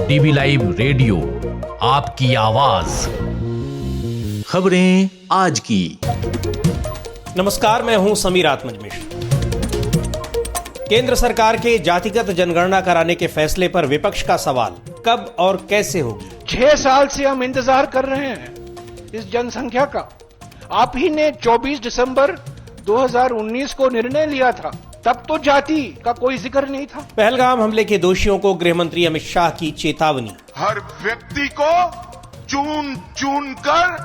DB live radio, आपकी आवाज। खबरें आज की। नमस्कार, मैं हूं समीर आत्मजमेश। केंद्र सरकार के जातिगत जनगणना कराने के फैसले पर विपक्ष का सवाल, कब और कैसे होगी? 6 साल से हम इंतजार कर रहे हैं इस जनसंख्या का। आप ही ने 24 दिसंबर 2019 को निर्णय लिया था, तब तो जाति का कोई जिक्र नहीं था। पहलगाम हमले के दोषियों को गृह मंत्री अमित शाह की चेतावनी। हर व्यक्ति को चुन चुन कर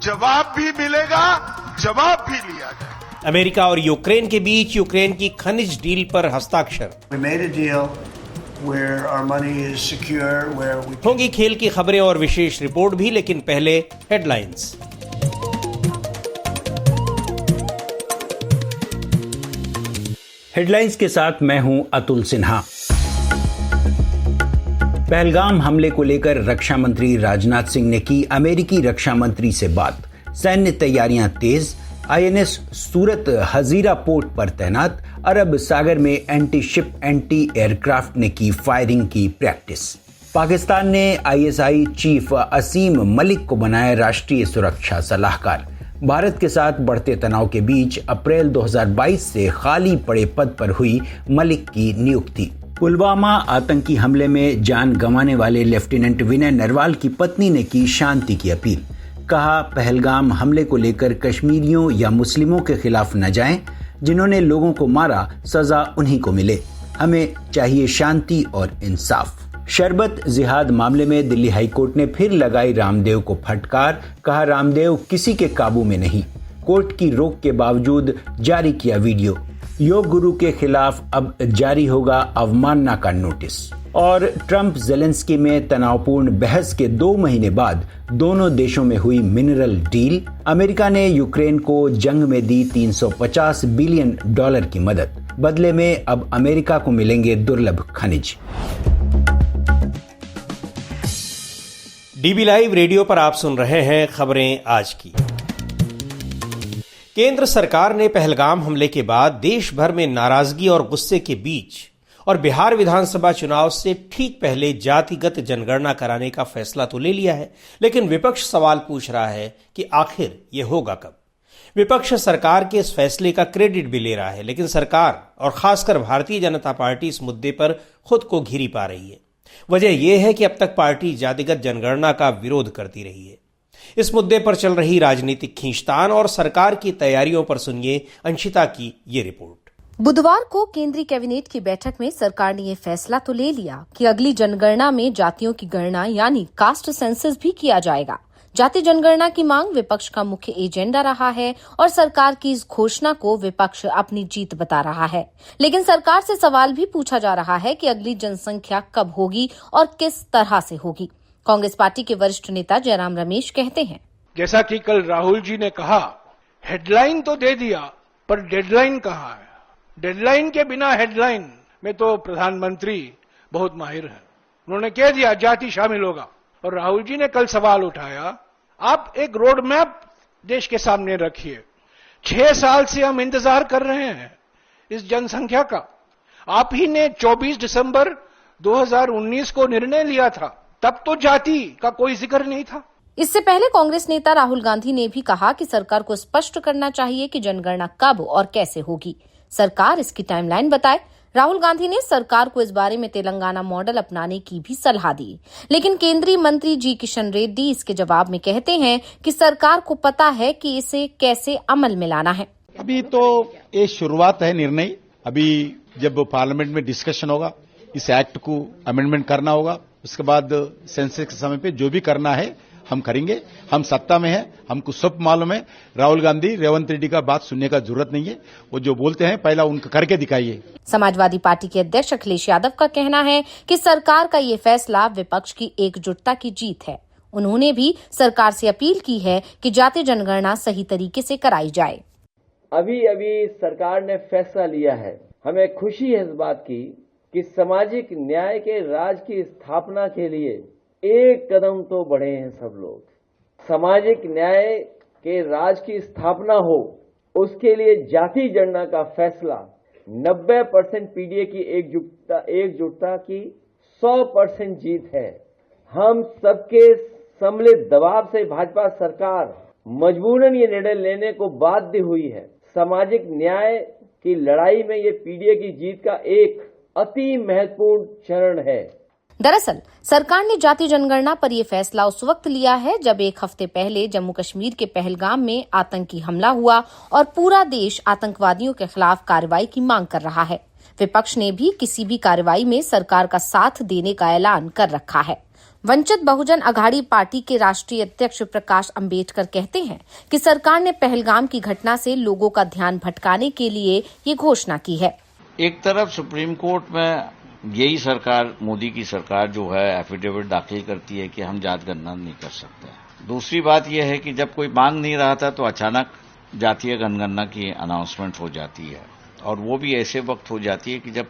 जवाब भी मिलेगा, जवाब भी लिया जाएगा। अमेरिका और यूक्रेन के बीच यूक्रेन की खनिज डील पर हस्ताक्षर। होंगी खेल की खबरें और विशेष रिपोर्ट भी, लेकिन पहले हेडलाइंस। हेडलाइंस के साथ मैं हूं अतुल सिन्हा। पहलगाम हमले को लेकर रक्षा मंत्री राजनाथ सिंह ने की अमेरिकी रक्षा मंत्री से बात। सैन्य तैयारियां तेज। आईएनएस सूरत हजीरा पोर्ट पर तैनात। अरब सागर में एंटी शिप एंटी एयरक्राफ्ट ने की फायरिंग की प्रैक्टिस। पाकिस्तान ने आईएसआई चीफ असीम मलिक को बनाया राष्ट्रीय सुरक्षा सलाहकार। भारत के साथ बढ़ते तनाव के बीच अप्रैल 2022 से खाली पड़े पद पर हुई मलिक की नियुक्ति। पुलवामा आतंकी हमले में जान गंवाने वाले लेफ्टिनेंट विनय नरवाल की पत्नी ने की शांति की अपील। कहा, पहलगाम हमले को लेकर कश्मीरियों या मुस्लिमों के खिलाफ न जाएं। जिन्होंने लोगों को मारा, सजा उन्हीं को मिले। हमें चाहिए शांति और इंसाफ। शरबत जिहाद मामले में दिल्ली हाईकोर्ट ने फिर लगाई रामदेव को फटकार। कहा, रामदेव किसी के काबू में नहीं। कोर्ट की रोक के बावजूद जारी किया वीडियो। योग गुरु के खिलाफ अब जारी होगा अवमानना का नोटिस। और ट्रंप जेलेंस्की में तनावपूर्ण बहस के 2 महीने बाद दोनों देशों में हुई मिनरल डील। अमेरिका ने यूक्रेन को जंग में दी $350 बिलियन की मदद। बदले में अब अमेरिका को मिलेंगे दुर्लभ खनिज। डीबी लाइव रेडियो पर आप सुन रहे हैं खबरें आज की। केंद्र सरकार ने पहलगाम हमले के बाद देश भर में नाराजगी और गुस्से के बीच और बिहार विधानसभा चुनाव से ठीक पहले जातिगत जनगणना कराने का फैसला तो ले लिया है, लेकिन विपक्ष सवाल पूछ रहा है कि आखिर ये होगा कब। विपक्ष सरकार के इस फैसले का क्रेडिट भी ले रहा है, लेकिन सरकार और खासकर भारतीय जनता पार्टी इस मुद्दे पर खुद को घिरी पा रही है। वजह यह है कि अब तक पार्टी जातिगत जनगणना का विरोध करती रही है। इस मुद्दे पर चल रही राजनीतिक खींचतान और सरकार की तैयारियों पर सुनिए अंशिता की ये रिपोर्ट। बुधवार को केंद्रीय कैबिनेट की बैठक में सरकार ने यह फैसला तो ले लिया कि अगली जनगणना में जातियों की गणना यानी कास्ट सेंसस भी किया जाएगा। जाति जनगणना की मांग विपक्ष का मुख्य एजेंडा रहा है और सरकार की इस घोषणा को विपक्ष अपनी जीत बता रहा है। लेकिन सरकार से सवाल भी पूछा जा रहा है कि अगली जनसंख्या कब होगी और किस तरह से होगी। कांग्रेस पार्टी के वरिष्ठ नेता जयराम रमेश कहते हैं, जैसा कि कल राहुल जी ने कहा, हेडलाइन तो दे दिया पर डेडलाइन कहाँ है? डेडलाइन के बिना हेडलाइन में तो प्रधानमंत्री बहुत माहिर हैं। उन्होंने कह दिया जाति शामिल होगा। और राहुल जी ने कल सवाल उठाया, आप एक रोड मैप देश के सामने रखिए। 6 साल से हम इंतजार कर रहे हैं इस जनसंख्या का। आप ही ने 24 दिसंबर 2019 को निर्णय लिया था, तब तो जाति का कोई जिक्र नहीं था। इससे पहले कांग्रेस नेता राहुल गांधी ने भी कहा कि सरकार को स्पष्ट करना चाहिए कि जनगणना कब और कैसे होगी। सरकार इसकी टाइमलाइन बताए। राहुल गांधी ने सरकार को इस बारे में तेलंगाना मॉडल अपनाने की भी सलाह दी, लेकिन केंद्रीय मंत्री जी किशन रेड्डी इसके जवाब में कहते हैं कि सरकार को पता है कि इसे कैसे अमल में लाना है। अभी तो ये शुरुआत है निर्णय। अभी जब पार्लियामेंट में डिस्कशन होगा, इस एक्ट को अमेंडमेंट करना होगा। उसके बाद सेंसस के समय पे जो भी करना है हम करेंगे। हम सत्ता में हैं, हमको सब मालूम है। राहुल गांधी, रेवंत रेड्डी का बात सुनने का जरूरत नहीं है। वो जो बोलते हैं पहला उनका करके दिखाइए। समाजवादी पार्टी के अध्यक्ष अखिलेश यादव का कहना है कि सरकार का ये फैसला विपक्ष की एकजुटता की जीत है। उन्होंने भी सरकार से अपील की है कि जाति जनगणना सही तरीके से कराई जाए। अभी अभी सरकार ने फैसला लिया है। हमें खुशी है इस बात की कि सामाजिक न्याय के राज की स्थापना के लिए एक कदम तो बढ़े हैं सब लोग। सामाजिक न्याय के राज की स्थापना हो, उसके लिए जाति जनगणना का फैसला 90% पीडीए की एकजुटता की 100% जीत है। हम सबके सम्मिलित दबाव से भाजपा सरकार मजबूरन ये निर्णय लेने को बाध्य हुई है। सामाजिक न्याय की लड़ाई में ये पीडीए की जीत का एक अति महत्वपूर्ण चरण है। दरअसल सरकार ने जाति जनगणना पर यह फैसला उस वक्त लिया है जब एक हफ्ते पहले जम्मू कश्मीर के पहलगाम में आतंकी हमला हुआ और पूरा देश आतंकवादियों के खिलाफ कार्रवाई की मांग कर रहा है। विपक्ष ने भी किसी भी कार्रवाई में सरकार का साथ देने का ऐलान कर रखा है। वंचित बहुजन अघाड़ी पार्टी के राष्ट्रीय अध्यक्ष प्रकाश अंबेडकर कहते हैं कि सरकार ने पहलगाम की घटना से लोगों का ध्यान भटकाने के लिए ये घोषणा की है। एक तरफ सुप्रीम कोर्ट में यही सरकार, मोदी की सरकार जो है, एफिडेविट दाखिल करती है कि हम जात गणना नहीं कर सकते। दूसरी बात यह है कि जब कोई मांग नहीं रहा था तो अचानक जातीय जनगणना की अनाउंसमेंट हो जाती है, और वो भी ऐसे वक्त हो जाती है कि जब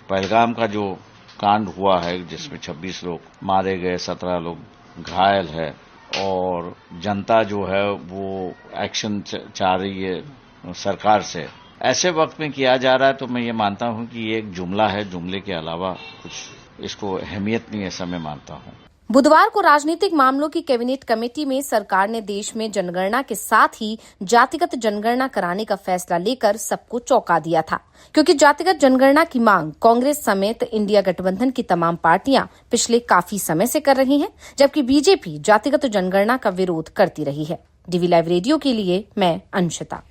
पहलगाम का जो कांड हुआ है जिसमें 26 लोग मारे गए, 17 लोग घायल है, और जनता जो है वो एक्शन चाह रही है सरकार से, ऐसे वक्त में किया जा रहा है। तो मैं ये मानता हूं कि ये एक जुमला है, जुमले के अलावा कुछ इसको अहमियत नहीं, ऐसा मैं मानता हूं। बुधवार को राजनीतिक मामलों की कैबिनेट कमेटी में सरकार ने देश में जनगणना के साथ ही जातिगत जनगणना कराने का फैसला लेकर सबको चौंका दिया था, क्योंकि जातिगत जनगणना की मांग कांग्रेस समेत इंडिया गठबंधन की तमाम पार्टियां पिछले काफी समय से कर रही हैं, जबकि बीजेपी जातिगत जनगणना का विरोध करती रही है। डीवी लाइव रेडियो के लिए मैं अंशिता।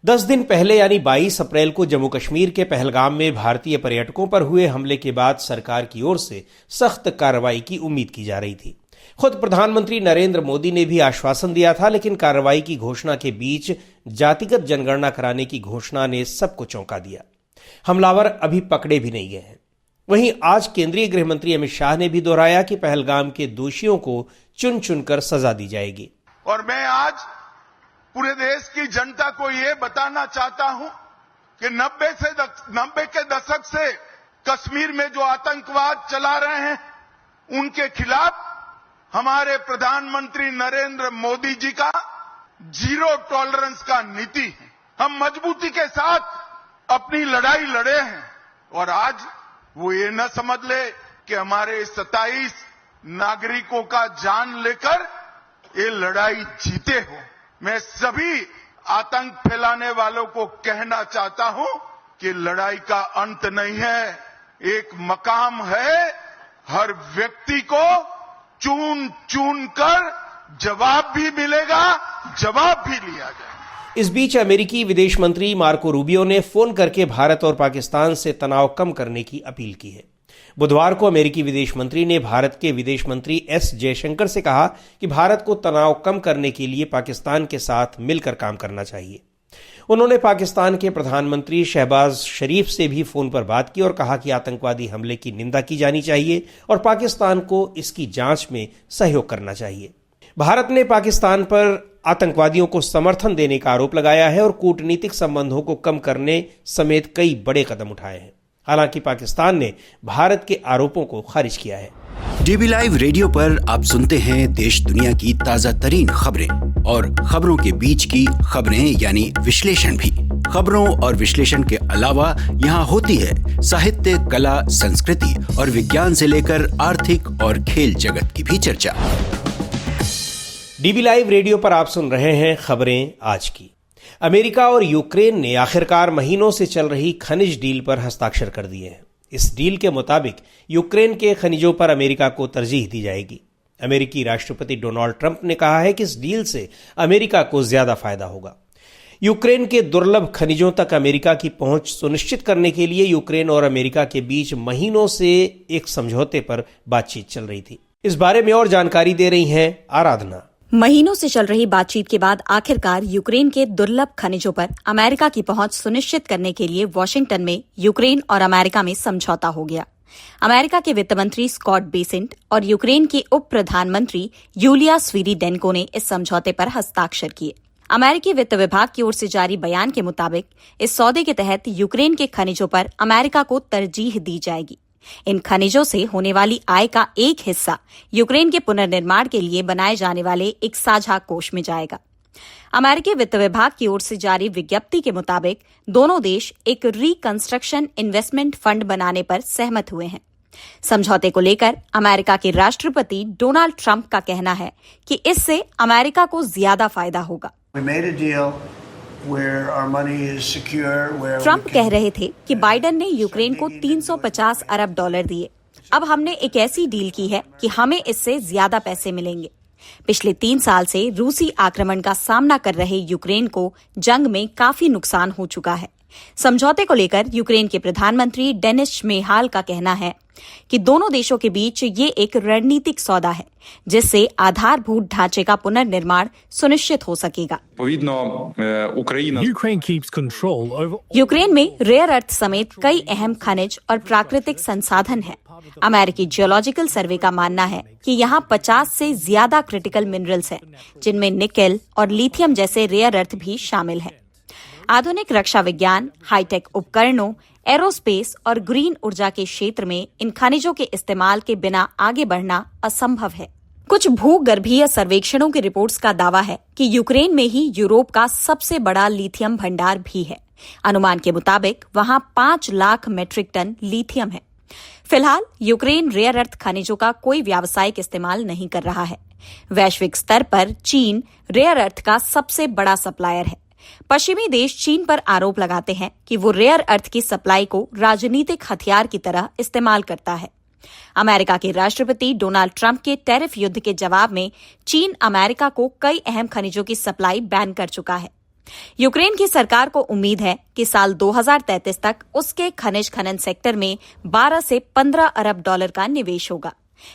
10 दिन पहले यानी 22 अप्रैल को जम्मू कश्मीर के पहलगाम में भारतीय पर्यटकों पर हुए हमले के बाद सरकार की ओर से सख्त कार्रवाई की उम्मीद की जा रही थी। खुद प्रधानमंत्री नरेंद्र मोदी ने भी आश्वासन दिया था, लेकिन कार्रवाई की घोषणा के बीच जातिगत जनगणना कराने की घोषणा ने सबको चौंका दिया। हमलावर अभी पकड़े भी नहीं गए हैं। वहीं आज केंद्रीय गृह मंत्री अमित शाह ने भी दोहराया कि पहलगाम के दोषियों को चुन चुनकर सजा दी जाएगी। और मैं आज पूरे देश की जनता को ये बताना चाहता हूं कि 90 के दशक से कश्मीर में जो आतंकवाद चला रहे हैं, उनके खिलाफ हमारे प्रधानमंत्री नरेंद्र मोदी जी का जीरो टॉलरेंस का नीति है। हम मजबूती के साथ अपनी लड़ाई लड़े हैं, और आज वो ये न समझ ले कि हमारे 27 नागरिकों का जान लेकर ये लड़ाई जीते हो। मैं सभी आतंक फैलाने वालों को कहना चाहता हूं कि लड़ाई का अंत नहीं है, एक मकाम है। हर व्यक्ति को चुन चुन कर जवाब भी मिलेगा, जवाब भी लिया जाएगा। इस बीच अमेरिकी विदेश मंत्री मार्को रूबियो ने फोन करके भारत और पाकिस्तान से तनाव कम करने की अपील की है। बुधवार को अमेरिकी विदेश मंत्री ने भारत के विदेश मंत्री एस जयशंकर से कहा कि भारत को तनाव कम करने के लिए पाकिस्तान के साथ मिलकर काम करना चाहिए। उन्होंने पाकिस्तान के प्रधानमंत्री शहबाज शरीफ से भी फोन पर बात की और कहा कि आतंकवादी हमले की निंदा की जानी चाहिए और पाकिस्तान को इसकी जांच में सहयोग करना चाहिए। भारत ने पाकिस्तान पर आतंकवादियों को समर्थन देने का आरोप लगाया है और कूटनीतिक संबंधों को कम करने समेत कई बड़े कदम उठाए हैं। हालांकि पाकिस्तान ने भारत के आरोपों को खारिज किया है। डीबी लाइव रेडियो पर आप सुनते हैं देश दुनिया की ताजा तरीन खबरें और खबरों के बीच की खबरें यानी विश्लेषण भी। खबरों और विश्लेषण के अलावा यहाँ होती है साहित्य, कला, संस्कृति और विज्ञान से लेकर आर्थिक और खेल जगत की भी चर्चा। डीबी लाइव रेडियो पर आप सुन रहे हैं खबरें आज की। अमेरिका और यूक्रेन ने आखिरकार महीनों से चल रही खनिज डील पर हस्ताक्षर कर दिए हैं। इस डील के मुताबिक यूक्रेन के खनिजों पर अमेरिका को तरजीह दी जाएगी। अमेरिकी राष्ट्रपति डोनाल्ड ट्रंप ने कहा है कि इस डील से अमेरिका को ज्यादा फायदा होगा। यूक्रेन के दुर्लभ खनिजों तक अमेरिका की पहुंच सुनिश्चित करने के लिए यूक्रेन और अमेरिका के बीच महीनों से एक समझौते पर बातचीत चल रही थी। इस बारे में और जानकारी दे रही हैं आराधना। महीनों से चल रही बातचीत के बाद आखिरकार यूक्रेन के दुर्लभ खनिजों पर अमेरिका की पहुंच सुनिश्चित करने के लिए वॉशिंगटन में यूक्रेन और अमेरिका में समझौता हो गया। अमेरिका के वित्त मंत्री स्कॉट बेसेंट और यूक्रेन के उप प्रधानमंत्री यूलिया स्वीरिडेन्को ने इस समझौते पर हस्ताक्षर किए। अमेरिकी वित्त विभाग की ओर से जारी बयान के मुताबिक इस सौदे के तहत यूक्रेन के खनिजों पर अमेरिका को तरजीह दी जाएगी। इन खनिजों से होने वाली आय का एक हिस्सा यूक्रेन के पुनर्निर्माण के लिए बनाए जाने वाले एक साझा कोष में जाएगा। अमेरिकी वित्त विभाग की ओर से जारी विज्ञप्ति के मुताबिक दोनों देश एक रिकंस्ट्रक्शन इन्वेस्टमेंट फंड बनाने पर सहमत हुए हैं। समझौते को लेकर अमेरिका के राष्ट्रपति डोनाल्ड ट्रंप का कहना है कि इससे अमेरिका को ज्यादा फायदा होगा। ट्रंप कह रहे थे कि बाइडेन ने यूक्रेन को 350 अरब डॉलर दिए। अब हमने एक ऐसी डील की है कि हमें इससे ज्यादा पैसे मिलेंगे। पिछले 3 साल से रूसी आक्रमण का सामना कर रहे यूक्रेन को जंग में काफी नुकसान हो चुका है। समझौते को लेकर यूक्रेन के प्रधानमंत्री डेनिस श्मेहाल का कहना है कि दोनों देशों के बीच ये एक रणनीतिक सौदा है जिससे आधारभूत ढांचे का पुनर्निर्माण सुनिश्चित हो सकेगा। यूक्रेन में रेयर अर्थ समेत कई अहम खनिज और प्राकृतिक संसाधन हैं। अमेरिकी जियोलॉजिकल सर्वे का मानना है कि यहाँ 50 से ज्यादा क्रिटिकल मिनरल्स हैं, जिनमें निकेल और लिथियम जैसे रेयर अर्थ भी शामिल हैं। आधुनिक रक्षा विज्ञान, हाईटेक उपकरणों, एरोस्पेस और ग्रीन ऊर्जा के क्षेत्र में इन खनिजों के इस्तेमाल के बिना आगे बढ़ना असंभव है। कुछ भूगर्भीय सर्वेक्षणों की रिपोर्ट्स का दावा है कि यूक्रेन में ही यूरोप का सबसे बड़ा लिथियम भंडार भी है। अनुमान के मुताबिक वहां 5 लाख मेट्रिक टन लिथियम है। फिलहाल यूक्रेन रेयर अर्थ खनिजों का कोई व्यावसायिक इस्तेमाल नहीं कर रहा है। वैश्विक स्तर पर चीन रेयर अर्थ का सबसे बड़ा सप्लायर है। पश्चिमी देश चीन पर आरोप लगाते हैं कि वो रेयर अर्थ की सप्लाई को राजनीतिक हथियार की तरह इस्तेमाल करता है। अमेरिका के राष्ट्रपति डोनाल्ड ट्रंप के टैरिफ युद्ध के जवाब में चीन अमेरिका को कई अहम खनिजों की सप्लाई बैन कर चुका है। यूक्रेन की सरकार को उम्मीद है कि साल 2033 तक उसके खनिज खनन सेक्टर में 12 से 15 अरब डॉलर का निवेश होगा।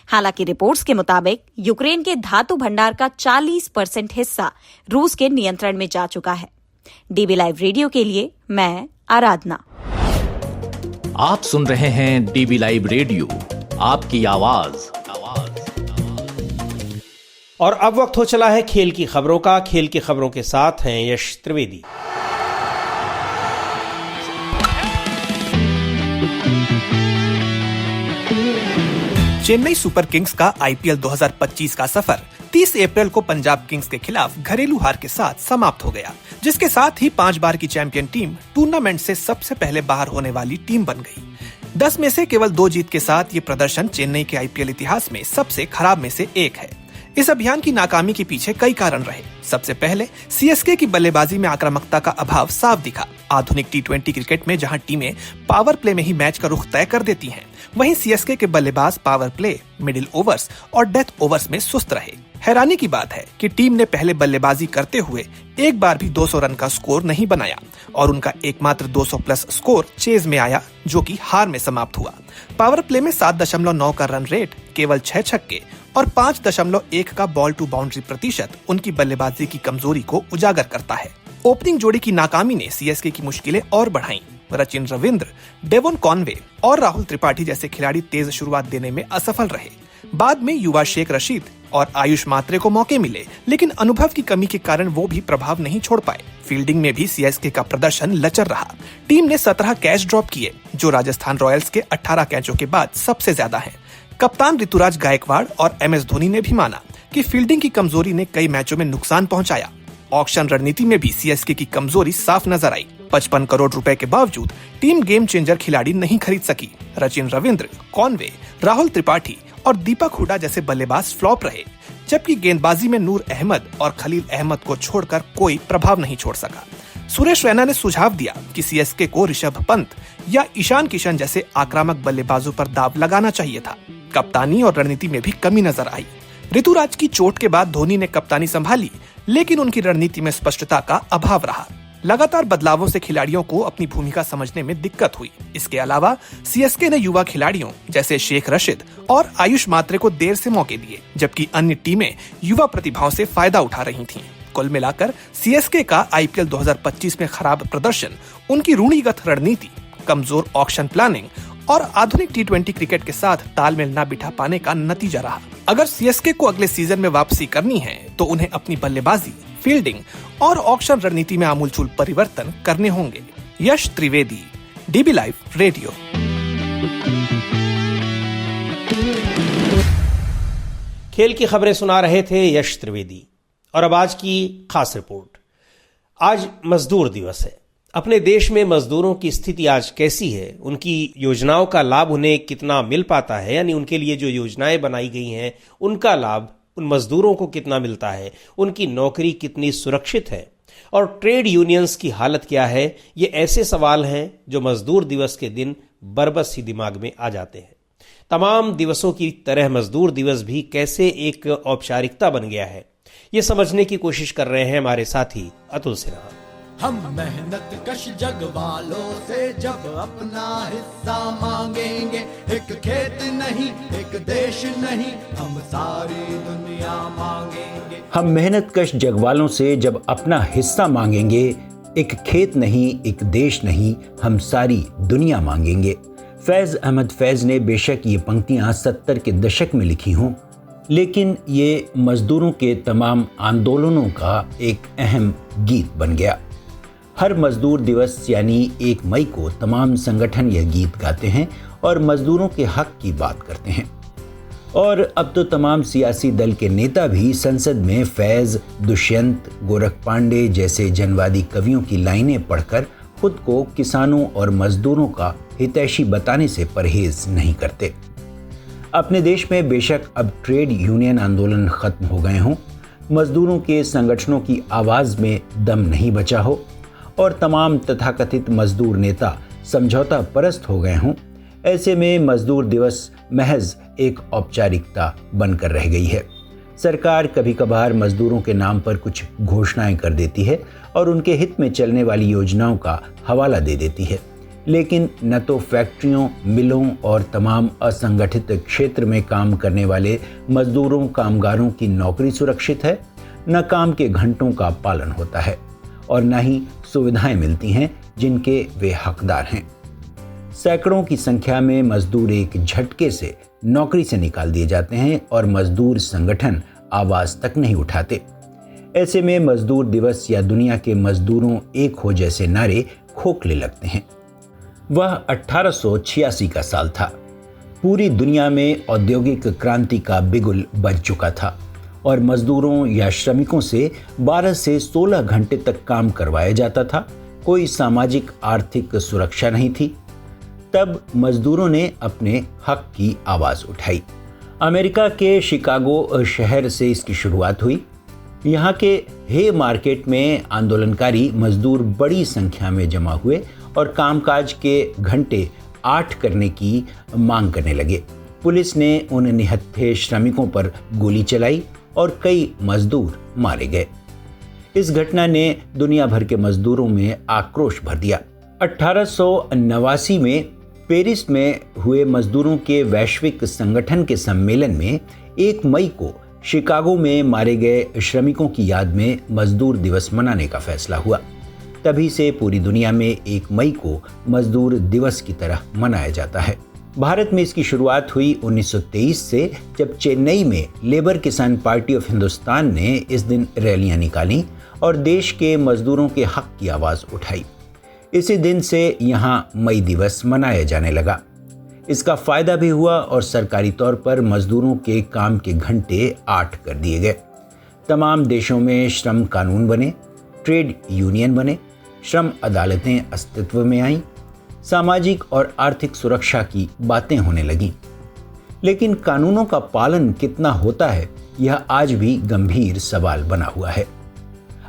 हालांकि रिपोर्ट्स के मुताबिक यूक्रेन के धातु भंडार का 40% हिस्सा रूस के नियंत्रण में जा चुका है। डीबी लाइव रेडियो के लिए मैं आराधना। आप सुन रहे हैं डीबी लाइव रेडियो, आपकी आवाज। और अब वक्त हो चला है खेल की खबरों का। खेल की खबरों के साथ हैं यश त्रिवेदी। चेन्नई सुपर किंग्स का आईपीएल 2025 का सफर 30 अप्रैल को पंजाब किंग्स के खिलाफ घरेलू हार के साथ समाप्त हो गया, जिसके साथ ही 5 बार की चैंपियन टीम टूर्नामेंट से सबसे पहले बाहर होने वाली टीम बन गई। 10 में से केवल 2 जीत के साथ ये प्रदर्शन चेन्नई के आईपीएल इतिहास में सबसे खराब में से एक है। इस अभियान की नाकामी के पीछे कई कारण रहे। सबसे पहले सीएसके की बल्लेबाजी में आक्रामकता का अभाव साफ दिखा। आधुनिक टी20 क्रिकेट में जहां टीमें पावर प्ले में ही मैच का रुख तय कर देती हैं, वहीं सीएसके के बल्लेबाज पावर प्ले, मिडिल ओवर्स और डेथ ओवर्स में सुस्त रहे। हैरानी की बात है कि टीम ने पहले बल्लेबाजी करते हुए एक बार भी 200 रन का स्कोर नहीं बनाया और उनका एकमात्र 200 प्लस स्कोर चेज में आया, जो कि हार में समाप्त हुआ। पावर प्ले में 7.9 का रन रेट, केवल 6 छक्के और 5.1 का बॉल टू बाउंड्री प्रतिशत उनकी बल्लेबाजी की कमजोरी को उजागर करता है। ओपनिंग जोड़ी की नाकामी ने सीएसके की मुश्किलें और बढ़ाई। रचिन रविंद्र, डेवोन कॉनवे और राहुल त्रिपाठी जैसे खिलाड़ी तेज शुरुआत देने में असफल रहे। बाद में युवा शेख रशीद और आयुष मात्रे को मौके मिले, लेकिन अनुभव की कमी के कारण वो भी प्रभाव नहीं छोड़ पाए। फील्डिंग में भी सीएसके का प्रदर्शन लचर रहा। टीम ने 17 कैच ड्रॉप किए, जो राजस्थान रॉयल्स के 18 कैचों के बाद सबसे ज्यादा है। कप्तान ऋतुराज गायकवाड़ और एमएस धोनी ने भी माना कि फील्डिंग की कमजोरी ने कई मैचों में नुकसान पहुंचाया। ऑक्शन रणनीति में भी सीएसके की कमजोरी साफ नजर आई। 55 करोड़ रुपए के बावजूद टीम गेम चेंजर खिलाड़ी नहीं खरीद सकी। रचिन रविंद्र, कॉनवे, राहुल त्रिपाठी और दीपक हुडा जैसे बल्लेबाज फ्लॉप रहे, जबकि गेंदबाजी में नूर अहमद और खलील अहमद को छोड़कर कोई प्रभाव नहीं छोड़ सका। सुरेश रैना ने सुझाव दिया कि सीएसके को ऋषभ पंत या ईशान किशन जैसे आक्रामक बल्लेबाजों पर दाव लगाना चाहिए था। कप्तानी और रणनीति में भी कमी नजर आई। ऋतुराज की चोट के बाद धोनी ने कप्तानी संभाली, लेकिन उनकी रणनीति में स्पष्टता का अभाव रहा। लगातार बदलावों से खिलाड़ियों को अपनी भूमिका समझने में दिक्कत हुई। इसके अलावा सीएसके ने युवा खिलाड़ियों जैसे शेख रशीद और आयुष मात्रे को देर से मौके दिए, जबकि अन्य टीमें युवा प्रतिभाओं से फायदा उठा रही थीं। कुल मिलाकर सीएसके का आईपीएल 2025 में खराब प्रदर्शन उनकी रूढ़िगत रणनीति, कमजोर ऑक्शन प्लानिंग और आधुनिक टी20 क्रिकेट के साथ तालमेल न बिठा पाने का नतीजा रहा। अगर सीएसके को अगले सीजन में वापसी करनी है तो उन्हें अपनी बल्लेबाजी, फील्डिंग और ऑक्शन रणनीति में आमूलचूल परिवर्तन करने होंगे। यश त्रिवेदी, डीबी लाइव रेडियो। खेल की खबरें सुना रहे थे यश त्रिवेदी। और अब आज की खास रिपोर्ट। आज मजदूर दिवस है। अपने देश में मजदूरों की स्थिति आज कैसी है, उनकी योजनाओं का लाभ उन्हें कितना मिल पाता है, यानी उनके लिए जो योजनाएं बनाई गई हैं उनका लाभ उन मजदूरों को कितना मिलता है, उनकी नौकरी कितनी सुरक्षित है और ट्रेड यूनियंस की हालत क्या है, ये ऐसे सवाल हैं जो मजदूर दिवस के दिन बरबस ही दिमाग में आ जाते हैं। तमाम दिवसों की तरह मजदूर दिवस भी कैसे एक औपचारिकता बन गया है, ये समझने की कोशिश कर रहे हैं हमारे साथी अतुल सिन्हा। हम मेहनत कश जग वालों से जब अपना हिस्सा मांगेंगे, एक खेत नहीं एक देश नहीं हम सारी दुनिया मांगेंगे। हम मेहनत कश जग वालों से जब अपना हिस्सा मांगेंगे, एक खेत नहीं एक देश नहीं हम सारी दुनिया मांगेंगे। फैज अहमद फैज ने बेशक ये पंक्तियां 70 के दशक में लिखी हों, लेकिन ये मजदूरों के तमाम आंदोलनों का एक अहम गीत बन गया। हर मजदूर दिवस यानी 1 मई को तमाम संगठन यह गीत गाते हैं और मजदूरों के हक की बात करते हैं। और अब तो तमाम सियासी दल के नेता भी संसद में फैज, दुष्यंत, गोरख पांडे जैसे जनवादी कवियों की लाइनें पढ़कर खुद को किसानों और मजदूरों का हितैषी बताने से परहेज नहीं करते। अपने देश में बेशक अब ट्रेड यूनियन आंदोलन खत्म हो गए हों, मजदूरों के संगठनों की आवाज में दम नहीं बचा हो और तमाम तथाकथित मजदूर नेता समझौता परस्त हो गए हों, ऐसे में मजदूर दिवस महज एक औपचारिकता बनकर रह गई है। सरकार कभी कभार मजदूरों के नाम पर कुछ घोषणाएं कर देती है और उनके हित में चलने वाली योजनाओं का हवाला दे देती है, लेकिन न तो फैक्ट्रियों, मिलों और तमाम असंगठित क्षेत्र में काम करने वाले मजदूरों, कामगारों की नौकरी सुरक्षित है, न काम के घंटों का पालन होता है और न ही सुविधाएं मिलती हैं जिनके वे हकदार हैं। सैकड़ों की संख्या में मजदूर एक झटके से नौकरी से निकाल दिए जाते हैं और मजदूर संगठन आवाज तक नहीं उठाते। ऐसे में मजदूर दिवस या दुनिया के मजदूरों एक हो जैसे नारे खोखले लगते हैं। वह 1886 का साल था। पूरी दुनिया में औद्योगिक क्रांति का बिगुल बज चुका था और मजदूरों या श्रमिकों से 12 से 16 घंटे तक काम करवाया जाता था। कोई सामाजिक आर्थिक सुरक्षा नहीं थी। तब मजदूरों ने अपने हक की आवाज उठाई। अमेरिका के शिकागो शहर से इसकी शुरुआत हुई। यहाँ के हे मार्केट में आंदोलनकारी मजदूर बड़ी संख्या में जमा हुए और कामकाज के घंटे 8 करने की मांग करने लगे। पुलिस ने उन निहत्थे श्रमिकों पर गोली चलाई और कई मजदूर मारे गए। इस घटना ने दुनिया भर के मजदूरों में आक्रोश भर दिया। 1889 में पेरिस में हुए मजदूरों के वैश्विक संगठन के सम्मेलन में 1 मई को शिकागो में मारे गए श्रमिकों की याद में मजदूर दिवस मनाने का फैसला हुआ। तभी से पूरी दुनिया में 1 मई को मजदूर दिवस की तरह मनाया जाता है। भारत में इसकी शुरुआत हुई 1923 से, जब चेन्नई में लेबर किसान पार्टी ऑफ हिंदुस्तान ने इस दिन रैलियां निकाली और देश के मजदूरों के हक की आवाज उठाई। इसी दिन से यहाँ मई दिवस मनाया जाने लगा। इसका फायदा भी हुआ और सरकारी तौर पर मजदूरों के काम के घंटे 8 कर दिए गए। तमाम देशों में श्रम कानून बने, ट्रेड यूनियन बने, श्रम अदालतें अस्तित्व में आईं, सामाजिक और आर्थिक सुरक्षा की बातें होने लगीं। लेकिन कानूनों का पालन कितना होता है, यह आज भी गंभीर सवाल बना हुआ है।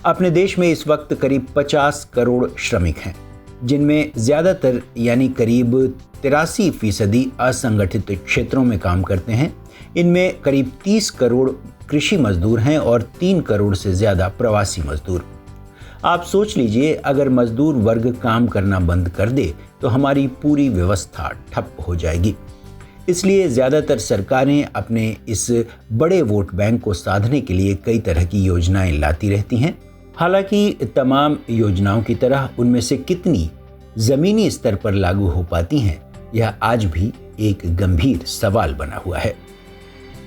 अपने देश में इस वक्त करीब 50 करोड़ श्रमिक हैं, जिनमें ज्यादातर यानी करीब 83% असंगठित क्षेत्रों में काम करते हैं। इनमें करीब 30 करोड़ कृषि मजदूर हैं और 3 करोड़ से ज्यादा प्रवासी मजदूर। आप सोच लीजिए, अगर मजदूर वर्ग काम करना बंद कर दे तो हमारी पूरी व्यवस्था ठप हो जाएगी। इसलिए ज्यादातर सरकारें अपने इस बड़े वोट बैंक को साधने के लिए कई तरह की योजनाएं लाती रहती हैं। हालांकि तमाम योजनाओं की तरह उनमें से कितनी जमीनी स्तर पर लागू हो पाती हैं, यह आज भी एक गंभीर सवाल बना हुआ है।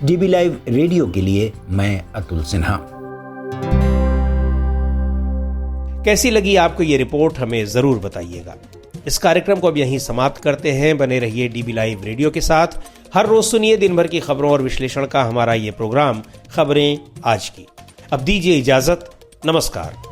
डीबी लाइव रेडियो के लिए मैं अतुल सिन्हा। कैसी लगी आपको ये रिपोर्ट, हमें जरूर बताइएगा। इस कार्यक्रम को अब यहीं समाप्त करते हैं। बने रहिए डीबी लाइव रेडियो के साथ। हर रोज सुनिए दिन भर की खबरों और विश्लेषण का हमारा ये प्रोग्राम खबरें आज की। अब दीजिए इजाजत, नमस्कार।